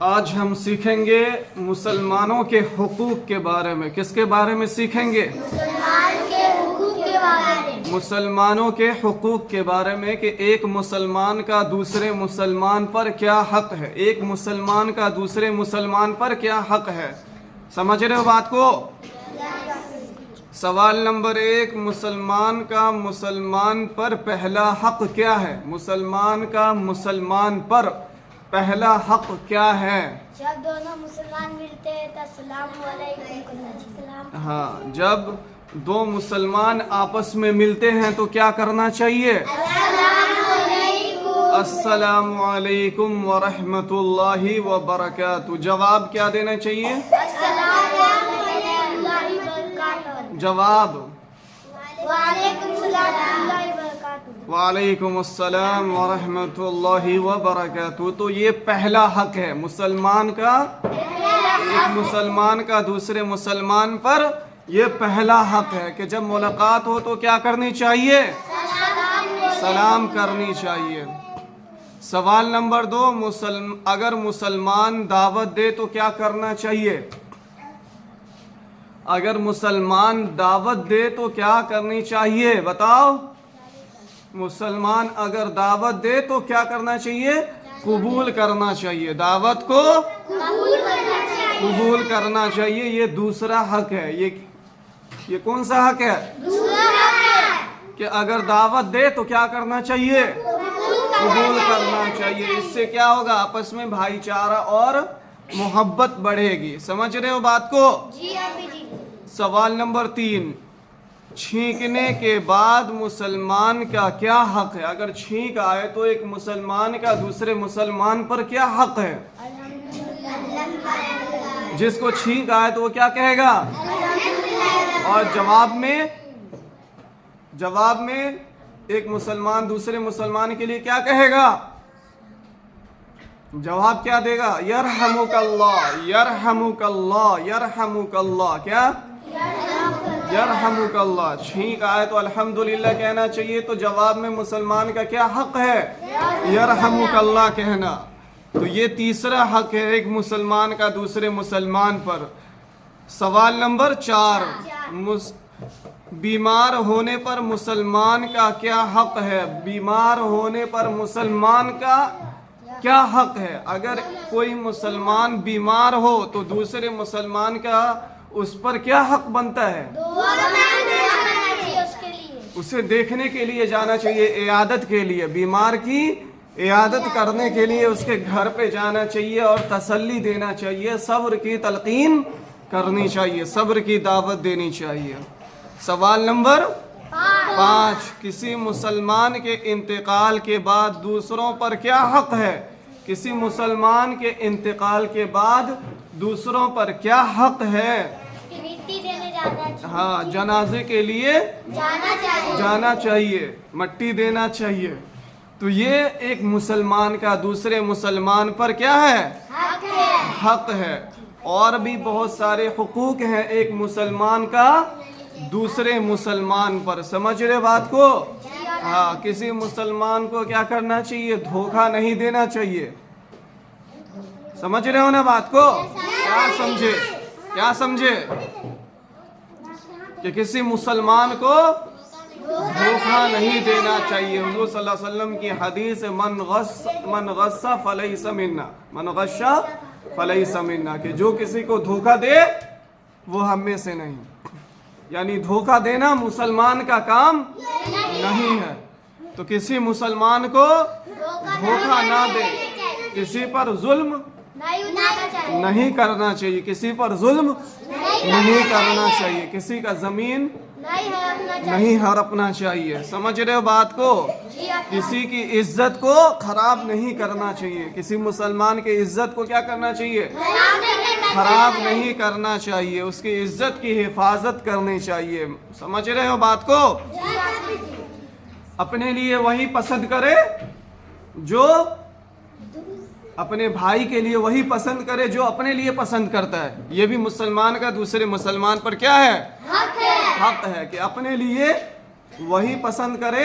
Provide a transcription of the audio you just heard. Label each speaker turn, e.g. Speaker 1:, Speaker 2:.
Speaker 1: آج ہم سیکھیں گے مسلمانوں کے حقوق کے بارے میں. کس کے بارے میں سیکھیں گے؟ مسلمانوں کے حقوق کے بارے میں کہ ایک مسلمان کا دوسرے مسلمان پر کیا حق ہے. ایک مسلمان کا دوسرے مسلمان پر کیا حق ہے. سمجھ رہے ہو بات کو؟ سوال نمبر 1، مسلمان کا مسلمان پر پہلا حق کیا ہے؟ مسلمان کا مسلمان پر پہلا حق کیا ہے؟
Speaker 2: جب دونوں مسلمان ملتے ہیں تو السلام علیکم.
Speaker 1: ہاں، جب دو مسلمان آپس میں ملتے ہیں تو کیا کرنا چاہیے؟ السلام علیکم ورحمۃ اللہ وبرکاتہ. جواب کیا دینا چاہیے؟ جواب وعلیکم السلام ورحمۃ اللہ وبرکاتہ. تو یہ پہلا حق ہے مسلمان کا. ایک مسلمان کا دوسرے مسلمان پر یہ پہلا حق ہے کہ جب ملاقات ہو تو کیا کرنی چاہیے؟ سلام کرنی چاہیے. سوال نمبر 2، اگر مسلمان دعوت دے تو کیا کرنا چاہیے؟ اگر مسلمان دعوت دے تو کیا کرنی چاہیے؟ بتاؤ. مسلمان اگر دعوت دے تو کیا کرنا چاہیے؟ قبول کرنا چاہیے. دعوت کو قبول کرنا چاہیے. یہ دوسرا حق ہے. یہ کون سا حق ہے؟ کہ اگر دعوت دے تو کیا کرنا چاہیے؟ قبول کرنا چاہیے. اس سے کیا ہوگا؟ آپس میں بھائی چارہ اور محبت بڑھے گی. سمجھ رہے ہو بات کو؟ سوال نمبر 3، چھینکنے کے بعد مسلمان کا کیا حق ہے؟ اگر چھینک آئے تو ایک مسلمان کا دوسرے مسلمان پر کیا حق ہے؟ جس کو چھینک آئے تو وہ کیا کہے گا؟ اور جواب میں ایک مسلمان دوسرے مسلمان کے لیے کیا کہے گا؟ جواب کیا دے گا؟ یرحمک اللہ، یرحمک اللہ، یرحمک اللہ. کیا؟ یرحمک اللہ. چھینک آئے تو الحمدللہ کہنا چاہیے. تو جواب میں مسلمان کا کیا حق ہے؟ یرحمک اللہ کہنا. تو یہ تیسرا حق ہے ایک مسلمان کا دوسرے مسلمان پر. سوال نمبر 4، بیمار ہونے پر مسلمان کا کیا حق ہے؟ بیمار ہونے پر مسلمان کا کیا حق ہے؟ اگر کوئی مسلمان بیمار ہو تو دوسرے مسلمان کا اس پر کیا حق بنتا ہے؟ اسے دیکھنے کے لیے جانا چاہیے، عیادت کے لیے. بیمار کی عیادت کرنے کے لیے اس کے گھر پہ جانا چاہیے اور تسلی دینا چاہیے، صبر کی تلقین کرنی چاہیے، صبر کی دعوت دینی چاہیے. سوال نمبر 5، کسی مسلمان کے انتقال کے بعد دوسروں پر کیا حق ہے؟ کسی مسلمان کے انتقال کے بعد دوسروں پر کیا حق ہے؟ ہاں، جنازے کے لیے جانا چاہیے، مٹی دینا چاہیے. تو یہ ایک مسلمان کا دوسرے مسلمان پر کیا ہے؟ حق ہے. اور بھی بہت سارے حقوق ہیں ایک مسلمان کا دوسرے مسلمان پر. سمجھ رہے بات کو؟ ہاں، کسی مسلمان کو کیا کرنا چاہیے؟ دھوکہ نہیں دینا چاہیے. سمجھ رہے ہو نا بات کو؟ کیا سمجھے کہ کسی مسلمان کو دھوکہ نہیں دینا چاہیے. حضور صلی اللہ علیہ وسلم کی حدیث من غش فلیس منا، من غش فلیس منا، کہ جو کسی کو دھوکہ دے وہ ہم میں سے نہیں. یعنی دھوکہ دینا مسلمان کا کام نہیں ہے. تو کسی مسلمان کو دھوکہ نہ دے. کسی پر ظلم نہیں کرنا چاہیے، کسی پر ظلم نہیں کرنا چاہیے، کسی کا زمین نہیں ہڑپنا چاہیے. سمجھ رہے ہو بات کو؟ کسی کی عزت کو خراب نہیں کرنا چاہیے. کسی مسلمان کی عزت کو کیا کرنا چاہیے؟ خراب نہیں کرنا چاہیے. اس کی عزت کی حفاظت کرنی چاہیے. سمجھ رہے ہو بات کو؟ اپنے لیے وہی پسند کرے جو اپنے بھائی کے لیے وہی پسند کرے جو اپنے لیے پسند کرتا ہے. یہ بھی مسلمان کا دوسرے مسلمان پر کیا ہے؟ حق ہے کہ اپنے لیے وہی پسند کرے